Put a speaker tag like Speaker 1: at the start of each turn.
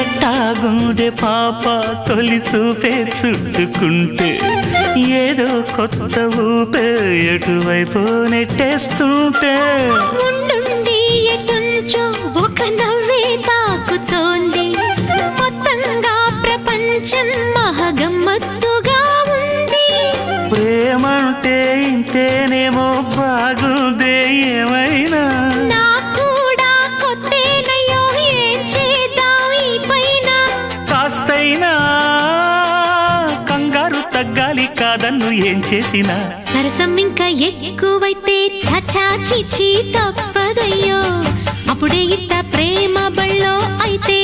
Speaker 1: ఎట్టాగుండే పాప తొలి చూపే చుట్టుకుంటే ఏదో కొత్త ఊపే ఎటువైపు నెట్టేస్తుంటే
Speaker 2: ఉండుండి ఎటుంచో ఒక నవ్వే తాకుతోంది మొత్తంగా ప్రపంచం మహగమ్మత్తుగా ఉంది
Speaker 1: ప్రేమంటే ఇంతేనేమో బాగుందే ఏమైనా
Speaker 2: కూడా కొత్తేనయ్యో ఏం చేద్దాం ఈ పైన
Speaker 1: కాస్తైనా కంగారు తగ్గాలి కాదన్ను ఏం చేసినా
Speaker 2: సరసం ఇంకా ఎక్కువైతే చచా చిచి తప్పదయ్యో అప్పుడే ఇట్ట ప్రేమ బళ్ళో అయితే